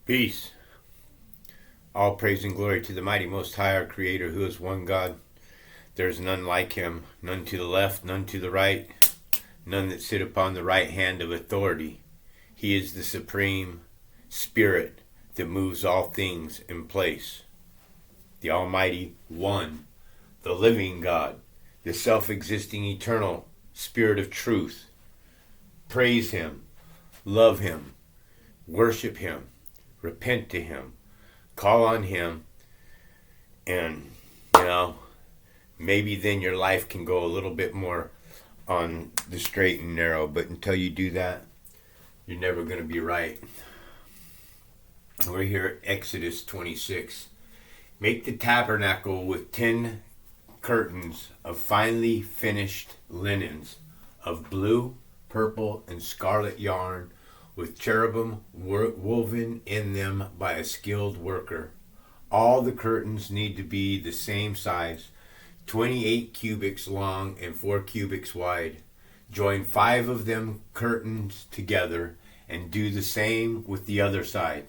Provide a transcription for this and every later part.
Peace. All praise and glory to the mighty Most High, our Creator, who is one God. There is none like him, none to the left, none to the right, none that sit upon the right hand of authority. He is the supreme spirit that moves all things in place. The Almighty One, the living God, the self-existing eternal Spirit of truth. Praise him, love him, worship him, repent to him, call on him, and maybe then your life can go a little bit more on the straight and narrow. But until you do that, you're never going to be right. We're here at Exodus 26. Make the tabernacle with 10 curtains of finely finished linens of blue, purple, and scarlet yarn, with cherubim woven in them by a skilled worker. All the curtains need to be the same size, 28 cubits long and 4 cubits wide. Join 5 of them curtains together and do the same with the other side.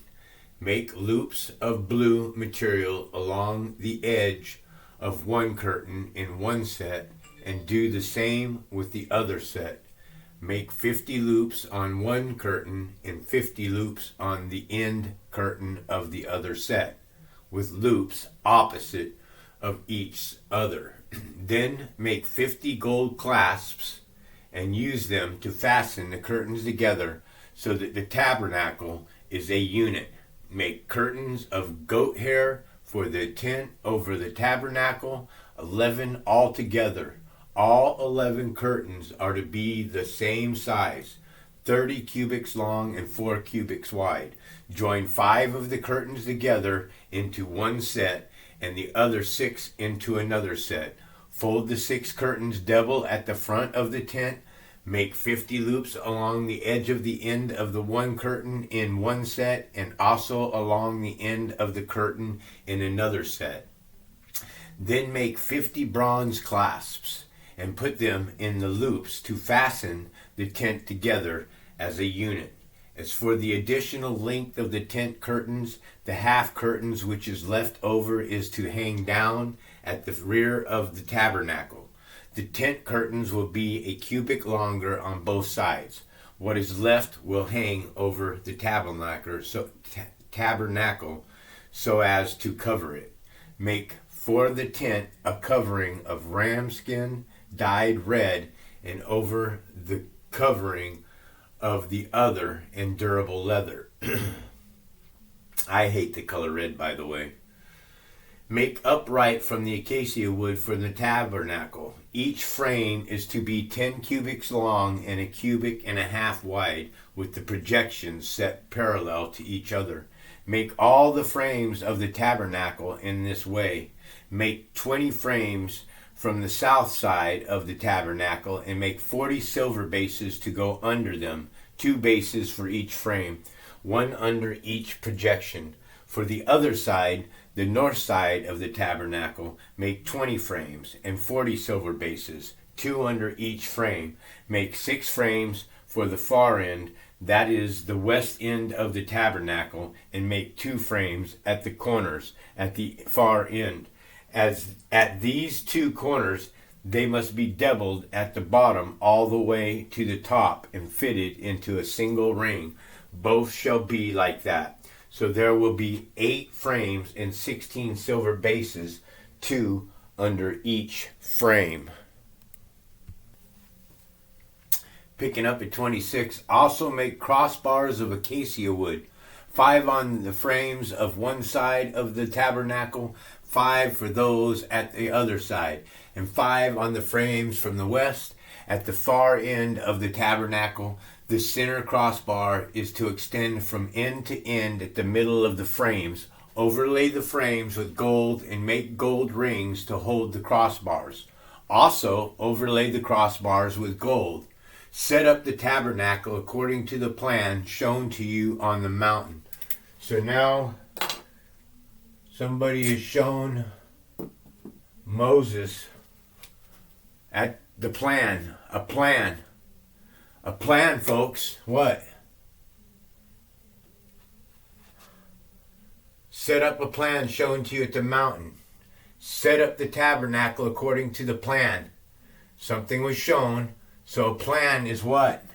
Make loops of blue material along the edge of one curtain in one set and do the same with the other set. Make 50 loops on one curtain and 50 loops on the end curtain of the other set, with loops opposite of each other. Then make 50 gold clasps and use them to fasten the curtains together so that the tabernacle is a unit. Make curtains of goat hair for the tent over the tabernacle, 11 altogether. All 11 curtains are to be the same size, 30 cubits long and 4 cubits wide. Join 5 of the curtains together into one set and the other 6 into another set. Fold the 6 curtains double at the front of the tent. Make 50 loops along the edge of the end of the one curtain in one set and also along the end of the curtain in another set. Then make 50 bronze clasps and put them in the loops to fasten the tent together as a unit. As for the additional length of the tent curtains, the half curtains which is left over is to hang down at the rear of the tabernacle. The tent curtains will be a cubit longer on both sides. What is left will hang over the tabernacle so as to cover it. Make for the tent a covering of ram skin dyed red, and over the covering of the other in durable leather. I hate the color red, by the way. Make upright from the acacia wood for the tabernacle. Each frame is to be 10 cubits long and a cubit and a half wide, with the projections set parallel to each other. Make all the frames of the tabernacle in this way. Make 20 frames from the south side of the tabernacle and make 40 silver bases to go under them, 2 bases for each frame, 1 under each projection. For the other side, the north side of the tabernacle, make 20 frames and 40 silver bases, 2 under each frame. Make 6 frames for the far end, that is the west end of the tabernacle, and make 2 frames at the corners at the far end. As at these 2 corners, they must be doubled at the bottom all the way to the top and fitted into a single ring. Both shall be like that. So there will be 8 frames and 16 silver bases, 2 under each frame. Picking up at 26, also make crossbars of acacia wood, 5 on the frames of one side of the tabernacle, 5 for those at the other side, and 5 on the frames from the west at the far end of the tabernacle. The center crossbar is to extend from end to end at the middle of the frames. Overlay the frames with gold and make gold rings to hold the crossbars. Also, overlay the crossbars with gold. Set up the tabernacle according to the plan shown to you on the mountain. So now, somebody has shown Moses at the plan, a plan, folks. What? set up a plan shown to you at the mountain. Set up the tabernacle according to the plan. Something was shown, so a plan is what?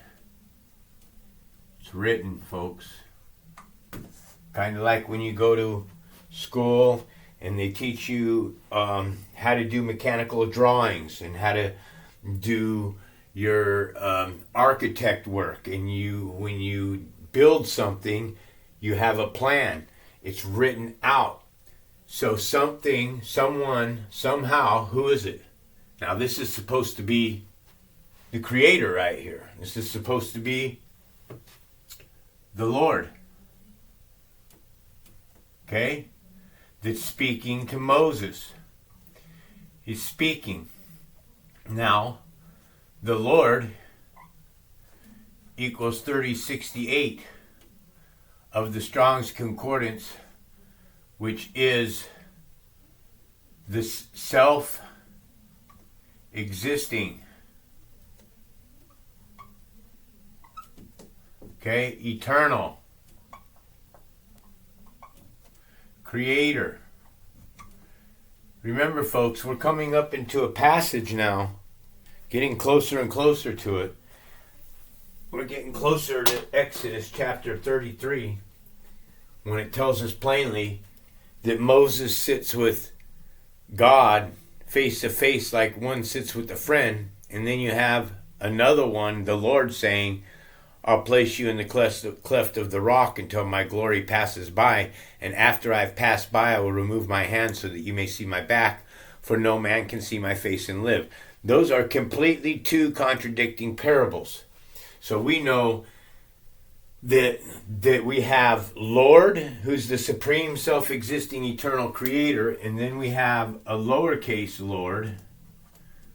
It's written, folks. Kind of like when you go to school and they teach you how to do mechanical drawings and how to do your architect work. And when you build something, you have a plan. It's written out. So something, someone, somehow, who is it? Now this is supposed to be the Creator right here. This is supposed to be the Lord. Okay? That's speaking to Moses. He's speaking. Now, the Lord equals 3068 of the Strong's Concordance, which is the self-existing, okay, eternal, Creator. Remember, folks, we're coming up into a passage now, getting closer and closer to it. We're getting closer to Exodus chapter 33, when it tells us plainly that Moses sits with God face to face like one sits with a friend, and then you have another one, the Lord, saying, I'll place you in the cleft of the rock until my glory passes by, and after I've passed by I will remove my hand so that you may see my back, for no man can see my face and live. Those are completely two contradicting parables. So we know that we have Lord, who's the supreme self-existing eternal Creator, and then we have a lowercase Lord,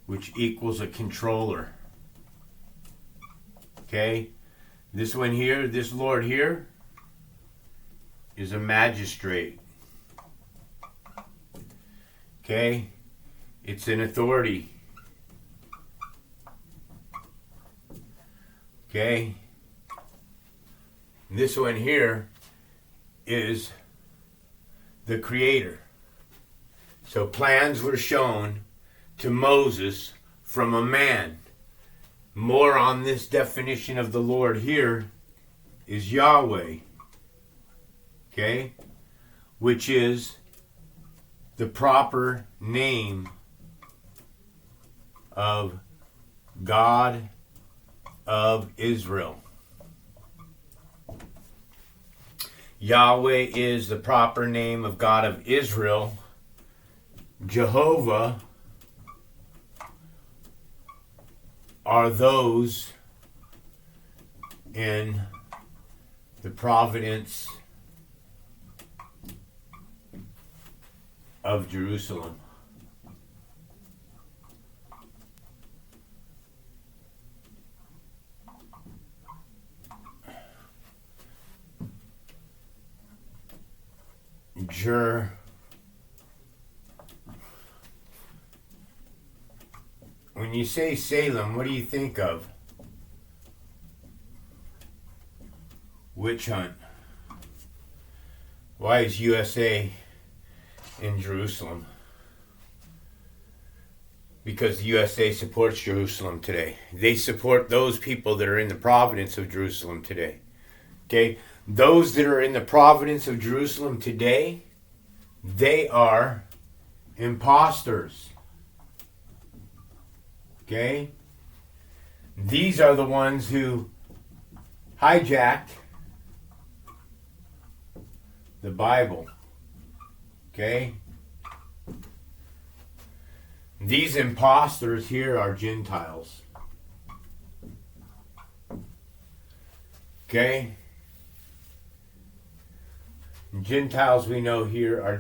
which equals a controller. Okay? This one here, this Lord here, is a magistrate. Okay? It's an authority. Okay? This one here is the Creator. So plans were shown to Moses from a man. More on this definition of the Lord here is Yahweh. Okay? Which is the proper name of God of Israel. Yahweh is the proper name of God of Israel. Jehovah are those in the providence of Jerusalem. When you say Salem, what do you think of? Witch hunt. Why is USA in Jerusalem? Because the USA supports Jerusalem today. They support those people that are in the providence of Jerusalem today. Okay? Those that are in the providence of Jerusalem today, they are imposters. Okay? These are the ones who hijacked the Bible. Okay? These imposters here are Gentiles. Okay? Gentiles we know here are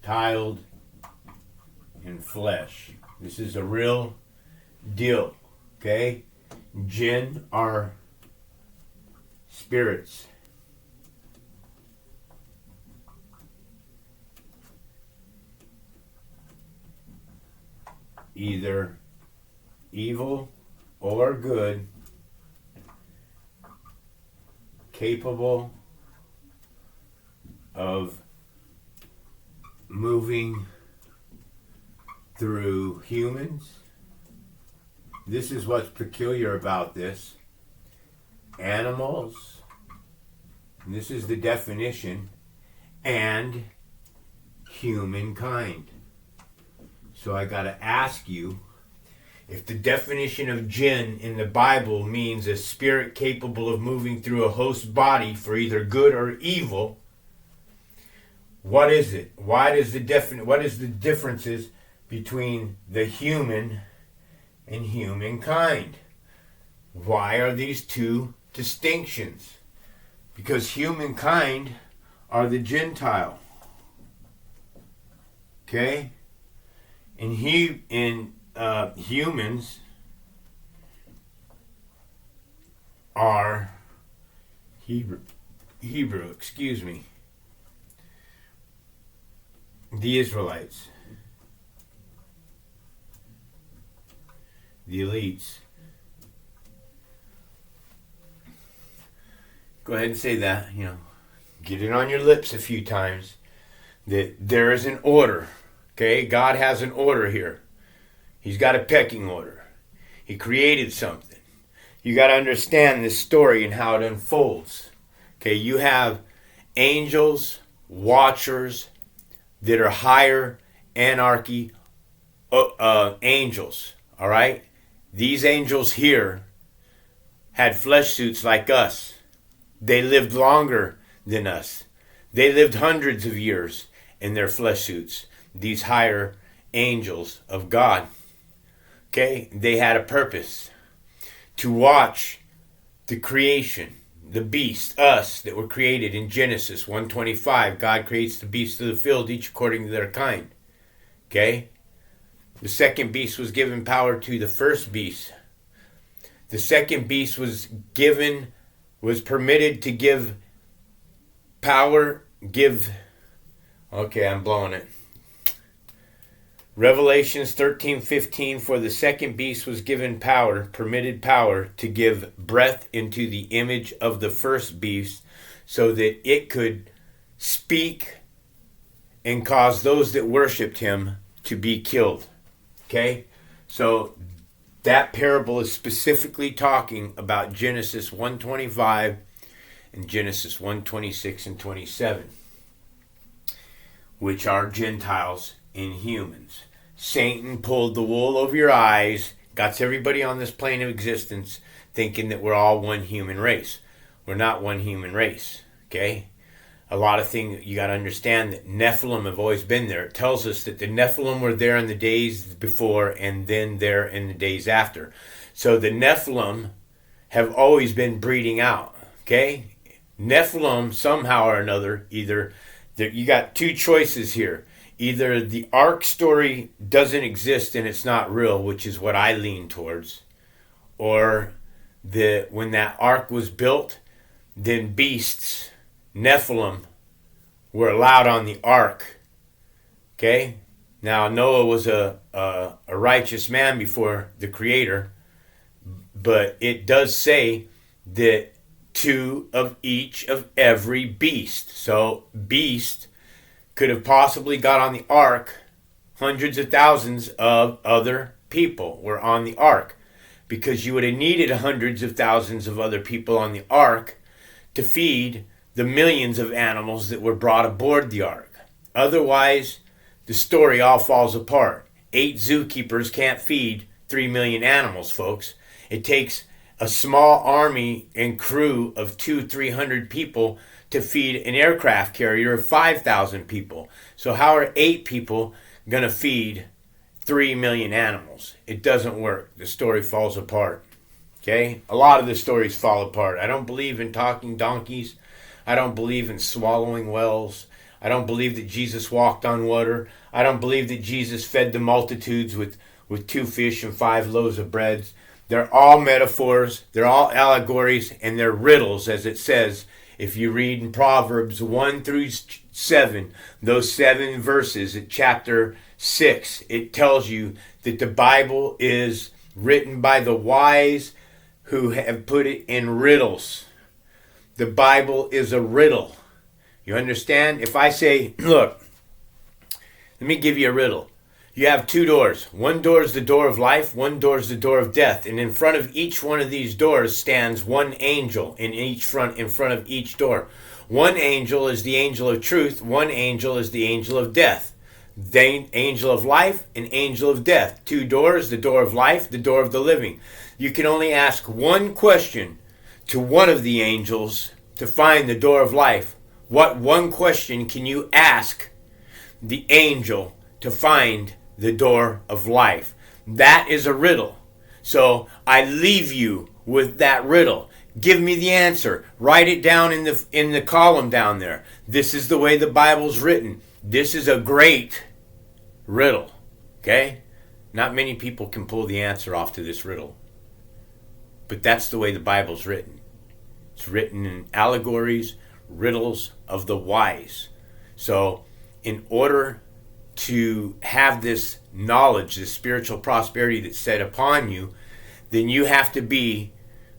tiled in flesh. This is a real deal. Okay? Jinn are spirits. Either evil or good, capable of moving through humans. This is what's peculiar about this. Animals, and this is the definition, and humankind. So I got to ask you, if the definition of jinn in the Bible means a spirit capable of moving through a host body for either good or evil, what is it? What is the differences between the human and humankind? Why are these two distinctions? Because humankind are the Gentile. Okay? And humans are Hebrew, the Israelites, the elites. Go ahead and say that, get it on your lips a few times, that there is an order. Okay, God has an order here. He's got a pecking order. He created something. You got to understand this story and how it unfolds. Okay, you have angels, watchers that are higher anarchy angels. All right, these angels here had flesh suits like us. They lived longer than us. They lived hundreds of years in their flesh suits. These higher angels of God. Okay, they had a purpose to watch the creation, the beast, us that were created in Genesis 1:25. God creates the beasts of the field, each according to their kind. Okay, the second beast was given power to the first beast. The second beast was permitted to give power, okay, I'm blowing it. Revelations 13:15, for the second beast was given permitted power to give breath into the image of the first beast, so that it could speak and cause those that worshipped him to be killed. Okay? So that parable is specifically talking about Genesis 1:25 and Genesis 1:26 and 27, which are Gentiles in humans. Satan pulled the wool over your eyes, got everybody on this plane of existence thinking that we're all one human race. We're not one human race, okay? A lot of things you got to understand that Nephilim have always been there. It tells us that the Nephilim were there in the days before and then there in the days after. So the Nephilim have always been breeding out, okay? Nephilim, somehow or another, you got two choices here. Either the ark story doesn't exist and it's not real, which is what I lean towards, or when that ark was built, then beasts, Nephilim, were allowed on the ark. Okay? Now, Noah was a righteous man before the Creator, but it does say that two of each of every beast. So, beast could have possibly got on the ark. Hundreds of thousands of other people were on the ark, because you would have needed hundreds of thousands of other people on the ark to feed the millions of animals that were brought aboard the ark. Otherwise, the story all falls apart. 8 zookeepers can't feed 3 million animals, folks. It takes a small army and crew of 200-300 people to feed an aircraft carrier of 5,000 people. So how are 8 people going to feed 3 million animals? It doesn't work. The story falls apart. Okay? A lot of the stories fall apart. I don't believe in talking donkeys. I don't believe in swallowing wells. I don't believe that Jesus walked on water. I don't believe that Jesus fed the multitudes with 2 fish and 5 loaves of bread. They're all metaphors. They're all allegories, and they're riddles, as it says. If you read in Proverbs 1 through 7, those 7 verses at chapter 6, it tells you that the Bible is written by the wise who have put it in riddles. The Bible is a riddle. You understand? If I say, look, let me give you a riddle. You have two doors. One door is the door of life. One door is the door of death. And in front of each one of these doors stands one angel in front of each door. One angel is the angel of truth. One angel is the angel of death. The angel of life and angel of death. Two doors, the door of life, the door of the living. You can only ask one question to one of the angels to find the door of life. What one question can you ask the angel to find the door of life? That is a riddle. So I leave you with that riddle. Give me the answer. Write it down in the column down there. This is the way the Bible's written. This is a great riddle. Okay? Not many people can pull the answer off to this riddle. But that's the way the Bible's written. It's written in allegories, riddles of the wise. So in order to have this knowledge, this spiritual prosperity that's set upon you, then you have to be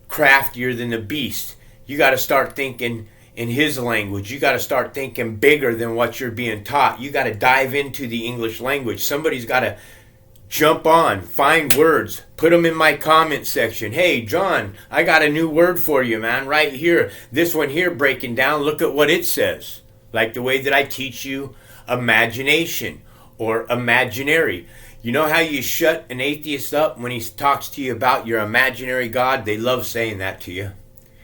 craftier than the beast. You got to start thinking in his language. You got to start thinking bigger than what you're being taught. You got to dive into the English language. Somebody's got to jump on, find words, put them in my comment section. Hey, John, I got a new word for you, man, right here. This one here breaking down, look at what it says. Like the way that I teach you imagination or imaginary. You know how you shut an atheist up when he talks to you about your imaginary God? They love saying that to you.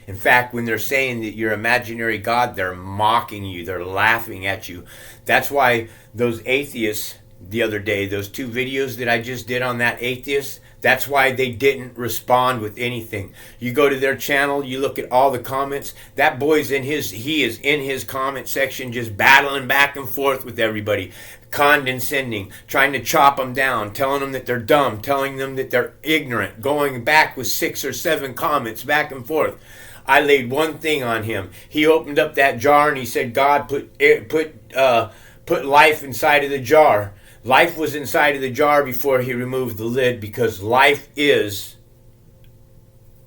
In fact, when they're saying that you're imaginary God, they're mocking you. They're laughing at you. That's why those atheists the other day, those two videos that I just did on that atheist, that's why they didn't respond with anything. You go to their channel, you look at all the comments, that boy's he is in his comment section just battling back and forth with everybody, condescending, trying to chop them down, telling them that they're dumb, telling them that they're ignorant, going back with 6 or 7 comments back and forth. I laid one thing on him. He opened up that jar and he said, God put life inside of the jar. Life was inside of the jar before he removed the lid, because life is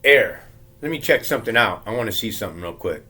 air. Let me check something out. I want to see something real quick.